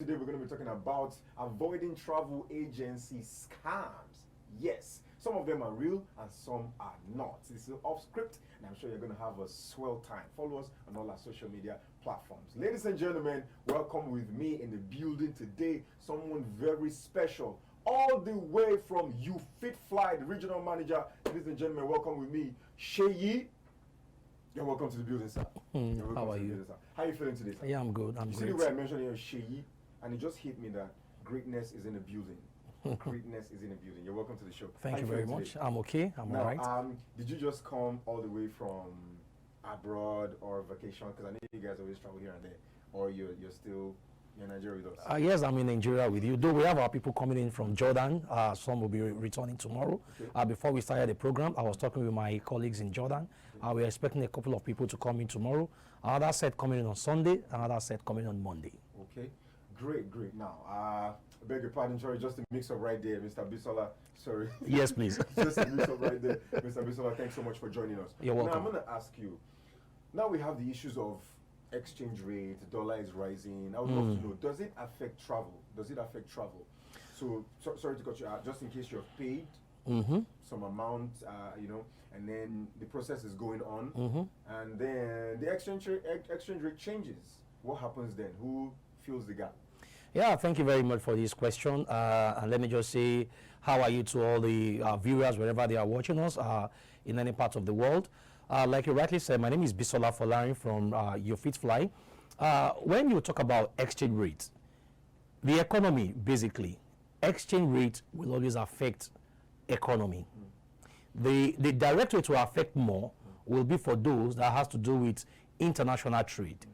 Today we're going to be talking about avoiding travel agency scams. Yes, some of them are real and some are not. This is Offscript, and I'm sure you're going to have a swell time. Follow us on all our social media platforms. Ladies and gentlemen, welcome with me in the building today. Someone very special, all the way from UFitFly, the regional manager. Ladies and gentlemen, welcome with me, Sheyi. You're welcome to the building, sir. How are you? How are you feeling today, sir? Yeah, I'm good. I'm you great. See the way I mentioned here, Sheyi, and it just hit me that greatness is in the building. Greatness is in the building. You're welcome to the show. Thank you very much. I'm okay. I'm all right. Did you just come all the way from abroad or vacation? Because I know you guys always travel here and there. Or you're still in Nigeria with us? Yes, I'm in Nigeria with you. Though we have our people coming in from Jordan. Some will be returning tomorrow. Okay. Before we started the program, I was talking with my colleagues in Jordan. Okay. We're expecting a couple of people to come in tomorrow. Another set coming in on Sunday. Another set coming on Monday. Okay. Great. Now, I beg your pardon, sorry, just a mix-up right there, Mr. Bisola. Sorry. Yes, please. Just a mix-up right there. Mr. Bisola, thanks so much for joining us. You're welcome. Now, I'm going to ask you, now we have the issues of exchange rate, the dollar is rising. I would love to know, does it affect travel? Does it affect travel? So sorry to cut you out, just in case you've paid some amount, and then the process is going on, and then the exchange rate changes. What happens then? Who fills the gap? Yeah, thank you very much for this question. And let me just say, how are you to all the viewers, wherever they are watching us in any part of the world. Like you rightly said, my name is Bisola Folarin from UFitFly. When you talk about exchange rate, the economy, basically, exchange rate will always affect economy. The direct way to affect more will be for those that has to do with international trade.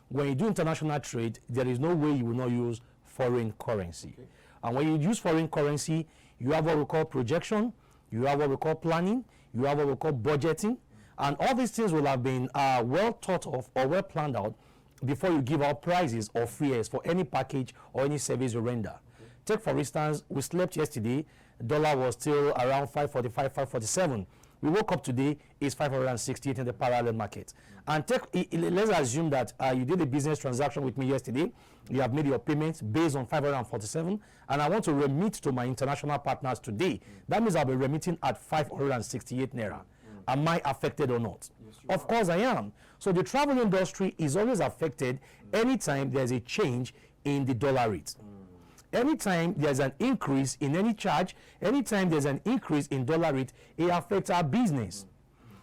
When you do international trade, there is no way you will not use foreign currency. Okay. And when you use foreign currency, you have what we call projection, you have what we call planning, you have what we call budgeting, and all these things will have been well thought of or well planned out before you give out prices or fares for any package or any service you render. Okay. Take for instance, we slept yesterday, dollar was still around 545, 547. We woke up today, it's 568 in the parallel market. And let's assume that you did a business transaction with me yesterday. You have made your payments based on 547, and I want to remit to my international partners today. That means I'll be remitting at 568 naira. Am I affected or not? Yes, of course I am. So the travel industry is always affected anytime there's a change in the dollar rate. Anytime there's an increase in any charge, anytime there's an increase in dollar rate, it affects our business.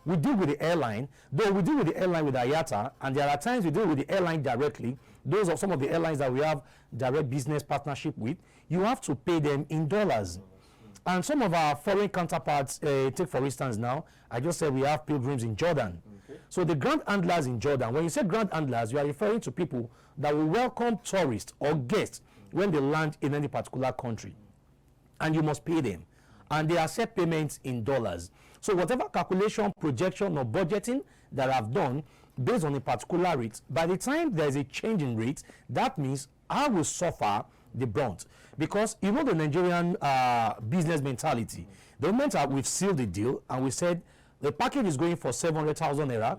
We deal with the airline, though we deal with the airline with IATA, and there are times we deal with the airline directly. Those are some of the airlines that we have direct business partnership with. You have to pay them in dollars. And some of our foreign counterparts, take for instance now, I just said we have pilgrims in Jordan. Okay. So the grand handlers in Jordan, when you say grand handlers, you are referring to people that will welcome tourists or guests when they land in any particular country, and you must pay them, and they accept payments in dollars. So whatever calculation, projection, or budgeting that I've done based on a particular rate, by the time there is a change in rate, that means I will suffer the brunt, because you know the Nigerian business mentality. The moment that we've sealed the deal and we said the package is going for 700,000 naira,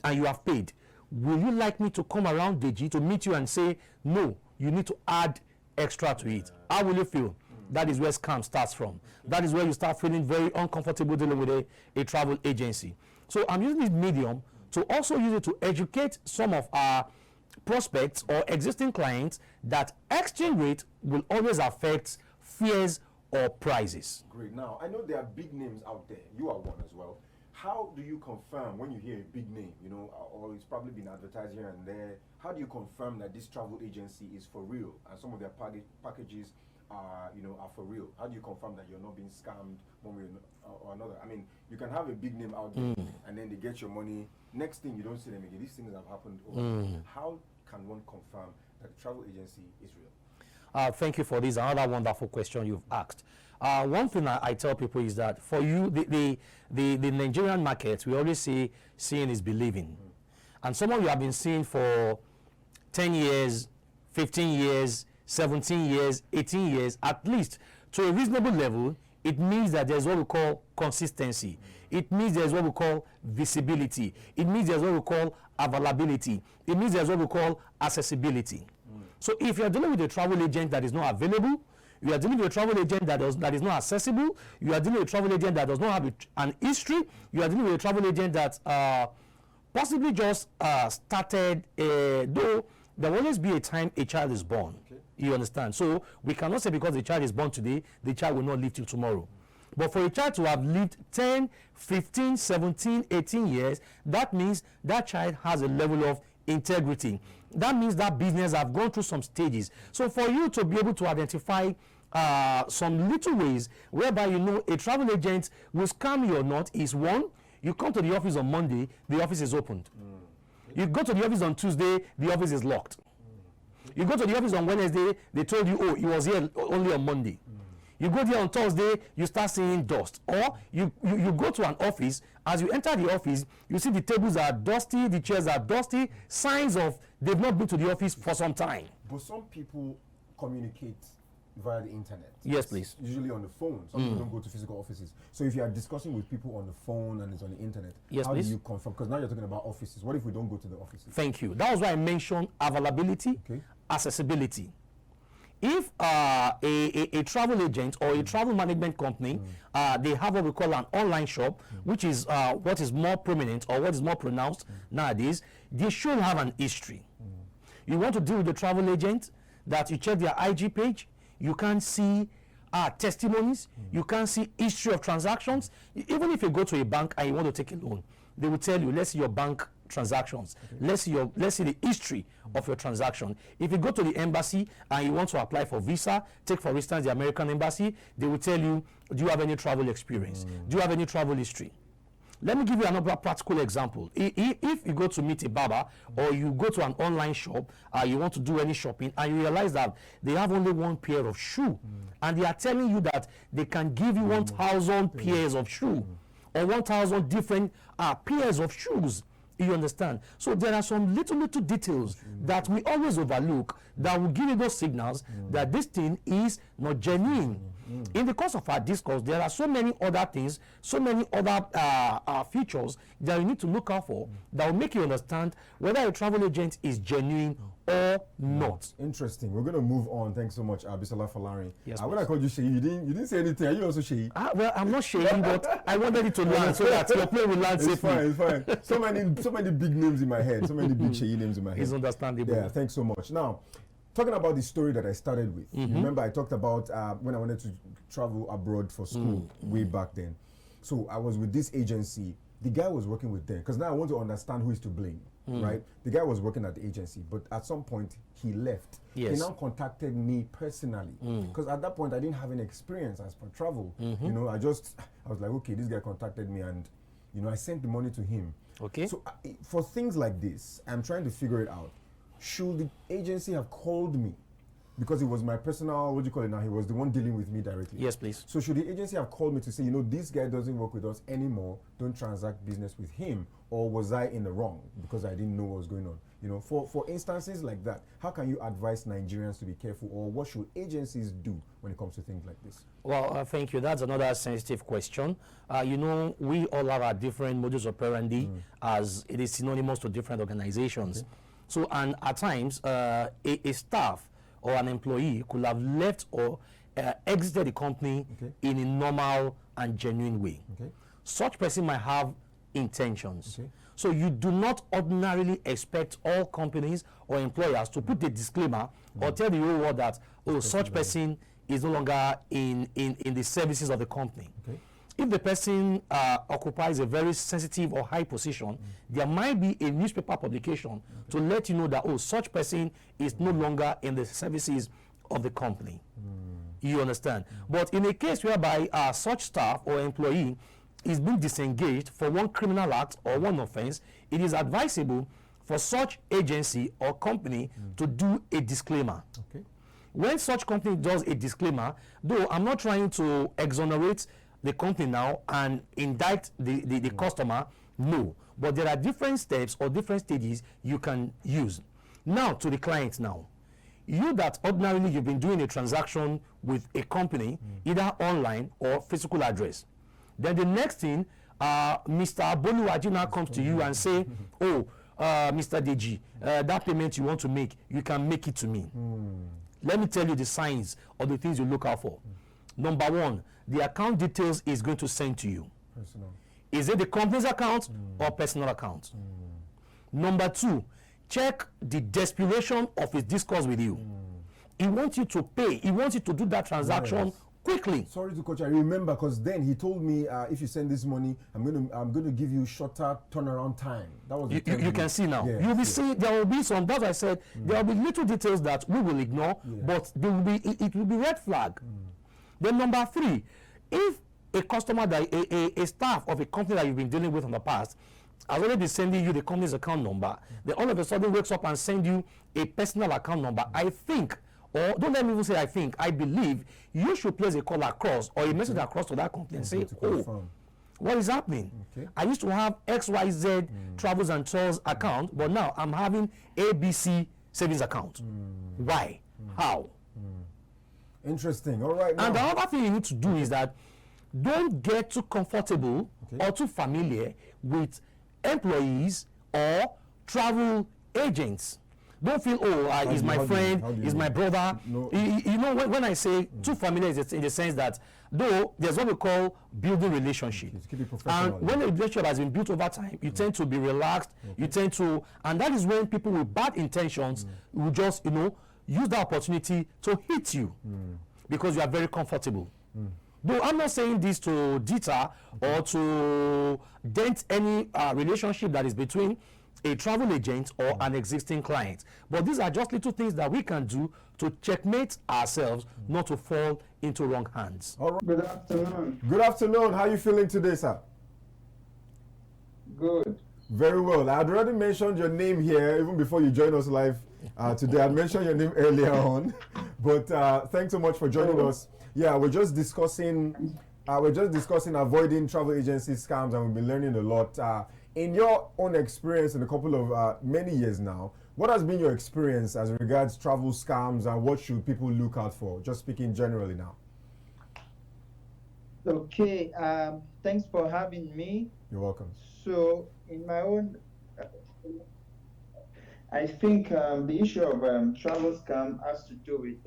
and you have paid, will you like me to come around Deji to meet you and say no, you need to add extra to it? How will you feel? That is where scam starts from. That is where you start feeling very uncomfortable dealing with a travel agency. So I'm using this medium to also use it to educate some of our prospects or existing clients that exchange rate will always affect fares or prices. Great. Now, I know there are big names out there. You are one as well. How do you confirm when you hear a big name, or it's probably been advertised here and there? How do you confirm that this travel agency is for real and some of their packages are for real? How do you confirm that you're not being scammed one way or another? I mean, you can have a big name out there and then they get your money. Next thing, you don't see them again. These things have happened over. How can one confirm that the travel agency is real? Thank you for this. Another wonderful question you've asked. One thing I tell people is that for you, the Nigerian market, we always say seeing is believing. And some of you have been seeing for 10 years, 15 years, 17 years, 18 years, at least to a reasonable level. It means that there's what we call consistency. It means there's what we call visibility. It means there's what we call availability. It means there's what we call accessibility. So if you're dealing with a travel agent that is not available, you are dealing with a travel agent that is not accessible, you are dealing with a travel agent that does not have an history, you are dealing with a travel agent that possibly just started, though there will always be a time a child is born. Okay. You understand? So we cannot say because the child is born today, the child will not live till tomorrow. But for a child to have lived 10, 15, 17, 18 years, that means that child has a level of integrity. That means that business have gone through some stages. So for you to be able to identify some little ways whereby you know a travel agent will scam you or not is one, you come to the office on Monday, the office is opened. You go to the office on Tuesday, the office is locked. You go to the office on Wednesday, they told you, oh, he was here only on Monday. You go there on Thursday, you start seeing dust. Or you go to an office, as you enter the office, you see the tables are dusty, the chairs are dusty, signs of they've not been to the office for some time. But some people communicate via the internet. Yes, please. Usually on the phone. Some people don't go to physical offices. So if you are discussing with people on the phone and it's on the internet, yes, how please. do you confirm? Because now you're talking about offices. What if we don't go to the offices? Thank you. That was why I mentioned availability, accessibility. If a travel agent or a travel management company, they have what we call an online shop, which is what is more prominent or what is more pronounced nowadays, they should have an history. You want to deal with the travel agent, that you check their IG page, you can see testimonies, you can see history of transactions. Even if you go to a bank and you want to take a loan, they will tell you, let's see your bank transactions. Let's see the history of your transaction. If you go to the embassy and you want to apply for visa, take for instance the American embassy, they will tell you, do you have any travel experience? Do you have any travel history? Let me give you another practical example. If you go to meet a barber or you go to an online shop, you want to do any shopping and you realize that they have only one pair of shoe and they are telling you that they can give you 1,000 pairs of shoe or 1,000 different pairs of shoes. You understand? So there are some little details that we always overlook that will give you those signals that this thing is not genuine. In the course of our discourse, there are so many other things, so many other features that you need to look out for that will make you understand whether a travel agent is genuine or not. Interesting. We're going to move on. Thanks so much, Bisola Folarin. Yes, when I called you Sheyi, you didn't say anything. Are you also Sheyi? Well, I'm not Sheyi, but I wanted it to land so that your plane will land safely. It's fine. So many big names in my head. So many big Sheyi names in my head. It's understandable. Yeah, thanks so much. Now, talking about the story that I started with. Remember, I talked about when I wanted to travel abroad for school way back then. So I was with this agency. The guy was working with them because now I want to understand who is to blame, right? The guy was working at the agency, but at some point he left. Yes. He now contacted me personally because at that point I didn't have any experience as per travel. You know, I was like, okay, this guy contacted me, and you know, I sent the money to him. Okay. So for things like this, I'm trying to figure it out. Should the agency have called me? Because it was my personal, what do you call it now? He was the one dealing with me directly. Yes, please. So should the agency have called me to say, you know, this guy doesn't work with us anymore, don't transact business with him? Or was I in the wrong because I didn't know what was going on? You know, for instances like that, how can you advise Nigerians to be careful, or what should agencies do when it comes to things like this? Well, thank you. That's another sensitive question. You know, we all have our different modus operandi as it is synonymous to different organizations. Okay. So, and at times, a staff or an employee could have left or exited the company in a normal and genuine way. Okay. Such person might have intentions. Okay. So you do not ordinarily expect all companies or employers to put a disclaimer or tell the whole world that, oh, such person is no longer in the services of the company. Okay. If the person occupies a very sensitive or high position, there might be a newspaper publication to let you know that, oh, such person is no longer in the services of the company. You understand? But in a case whereby such staff or employee is being disengaged for one criminal act or one offense, it is advisable for such agency or company to do a disclaimer. Okay. When such company does a disclaimer, though I'm not trying to exonerate the company now and indict the customer, no, but there are different steps or different stages you can use. Now to the client now, you that ordinarily you've been doing a transaction with a company, either online or physical address, then the next thing, Mr. Boluwaji now comes to you and say, oh, Mr. Deji, that payment you want to make, you can make it to me. Let me tell you the signs or the things you look out for. Number one, the account details is going to send to you. Personal. Is it the company's account or personal account? Number two, check the desperation of his discourse with you. He wants you to pay. He wants you to do that transaction quickly. Sorry to coach. I remember because then he told me if you send this money, I'm going to give you shorter turnaround time. That was you can see now. Yes, You'll be seeing there will be some. That's why I said there will be little details that we will ignore, but there will be it will be red flag. Then number three, if a customer that a staff of a company that you've been dealing with in the past has already been sending you the company's account number, then all of a sudden wakes up and send you a personal account number, I think, or don't let me even say I think, I believe you should place a call across or a message across to that company and say, oh, what is happening? I used to have XYZ Travels and Tours account, but now I'm having ABC savings account. Why? How? Interesting. All right. And the other thing you need to do is that don't get too comfortable or too familiar with employees or travel agents. Don't feel, oh, he's my friend, he's my brother. No. You know, when I say too familiar, it's in the sense that though there's what we call building relationship. And when a relationship has been built over time, you tend to be relaxed, you tend to, and that is when people with bad intentions will just, use that opportunity to hit you because you are very comfortable. Though I'm not saying this to deter or to dent any relationship that is between a travel agent or an existing client. But these are just little things that we can do to checkmate ourselves not to fall into wrong hands. All right. Good afternoon. Good afternoon. How are you feeling today, sir? Good. Very well. I had already mentioned your name here even before you joined us live today. I mentioned your name earlier on, but thanks so much for joining us. Yeah, we're just discussing avoiding travel agency scams, and we've been learning a lot. In your own experience, in a couple of many years now, what has been your experience as regards travel scams, and what should people look out for? Just speaking generally now. Okay. Thanks for having me. You're welcome. So, in my own, I think the issue of travel scam has to do with,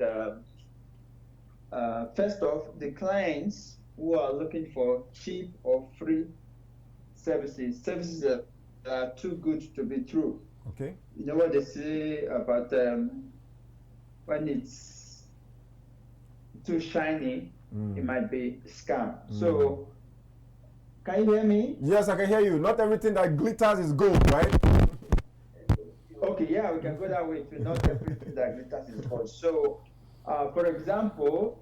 first off, the clients who are looking for cheap or free services that are too good to be true. Okay. You know what they say about when it's too shiny, it might be scam. So, can you hear me? Yes, I can hear you. Not everything that glitters is gold, right? Okay, yeah, we can go that way too. Not everything that glitters is gold. So, for example,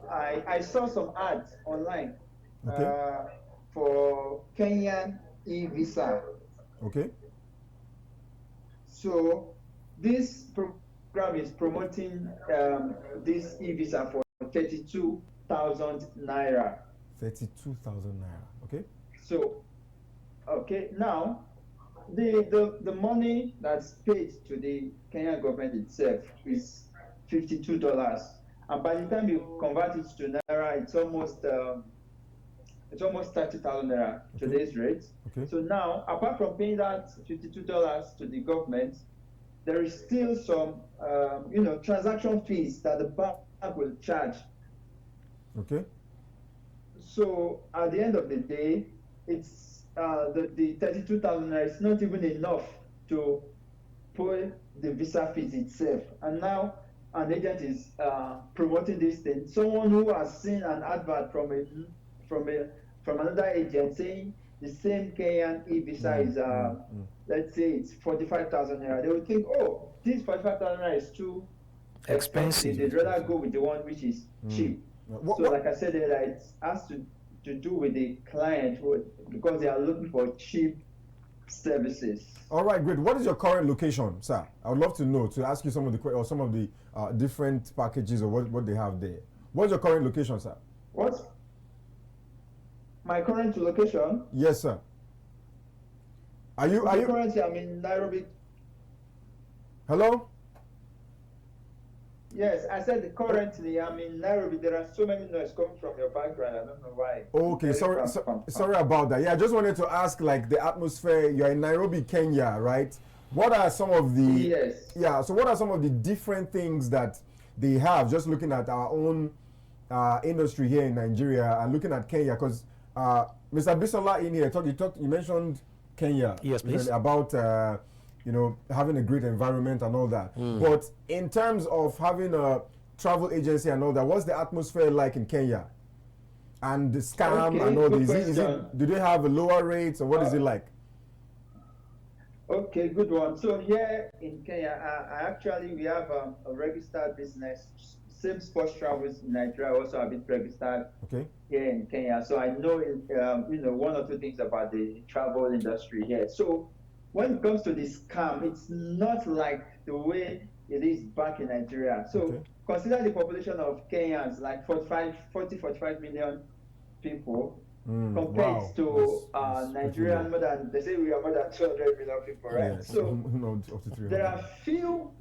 I saw some ads online for Kenyan e-visa. Okay. So, this program is promoting this e-visa for 32,000 naira. 32,000 naira. Okay. So, okay, now the money that's paid to the Kenyan government itself is $52, and by the time you convert it to naira, it's almost 30,000 naira today's rate. Okay. So now, apart from paying that $52 to the government, there is still some transaction fees that the bank will charge. Okay. So at the end of the day, it's the 32,000 naira is not even enough to pay the visa fees itself. And now an agent is promoting this thing. Someone who has seen an advert from another agent saying the same Kenyan e-visa is let's say it's 45,000 naira. They will think, oh, this 45,000 naira is too expensive. They'd rather go with the one which is cheap. So like I said earlier, it has to do with the client because they are looking for cheap services. All right, great. What is your current location, sir? I would love to know, to ask you some of the different packages or what they have there. What's your current location, sir? What's my current location? Yes, sir. Are you currently? I'm in Nairobi. Hello? Yes, I said currently I'm in Nairobi. There are so many noise coming from your background. I don't know why. Okay, sorry about that. Yeah, I just wanted to ask, like, the atmosphere. You're in Nairobi, Kenya, right? What are some of the Yes. Yeah, so what are some of the different things that they have? Just looking at our own industry here in Nigeria and looking at Kenya, because Mr. Bisola in here you mentioned Kenya. Yes, please. About having a great environment and all that. But in terms of having a travel agency and all that, what's the atmosphere like in Kenya? And the scam and all this. Do they have a lower rates, or what is it like? Okay, good one. So here in Kenya, we have a registered business. Same sports travels in Nigeria also have been registered here in Kenya. So I know one or two things about the travel industry here. So when it comes to the scam, it's not like the way it is back in Nigeria. So consider the population of Kenyans, like 45 million people, compared to Nigeria, they say we are more than 200 million people, right? Yes. So there are few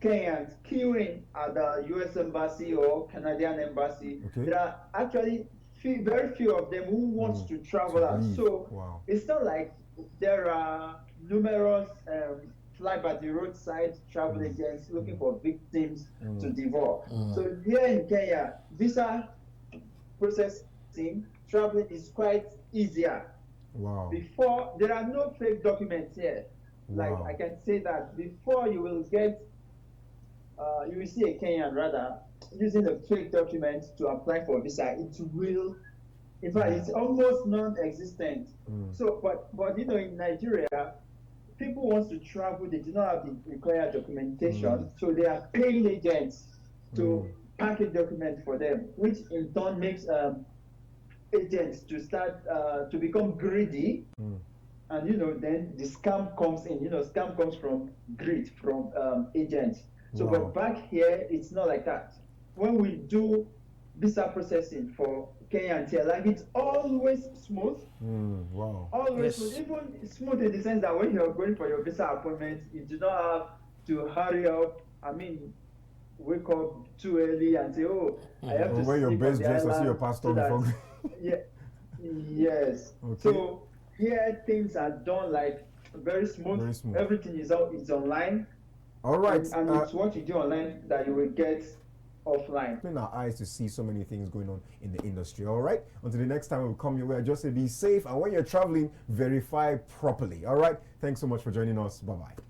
Kenyans queuing at the U.S. Embassy or Canadian Embassy. There are actually very few of them who want to travel out. So it's not like there are numerous fly by the roadside travel agents looking for victims to devour. So here in Kenya, visa processing, traveling is quite easier. Before, there are no fake documents here. Like I can say that before you will see a Kenyan rather using a fake document to apply for visa, in fact, it's almost non-existent. So, but in Nigeria, people want to travel, they do not have the required documentation, so they are paying agents to package documents for them, which in turn makes agents to start to become greedy. And then the scam comes in. Scam comes from greed from agents. So, but back here, it's not like that. When we do visa processing for Kenyan here, like it's always smooth. Always smooth. Even smooth in the sense that when you're going for your visa appointment, you do not have to hurry up. I mean, wake up too early and say, "Oh, I have to wear your best dress or see your pastor before." Yes. So here things are done like very smooth. Everything is online. All right. And it's what you do online that you will get offline. Opening our eyes to see so many things going on in the industry. All right. Until the next time we come your way, I just say be safe, and when you're traveling, verify properly. All right. Thanks so much for joining us. Bye bye.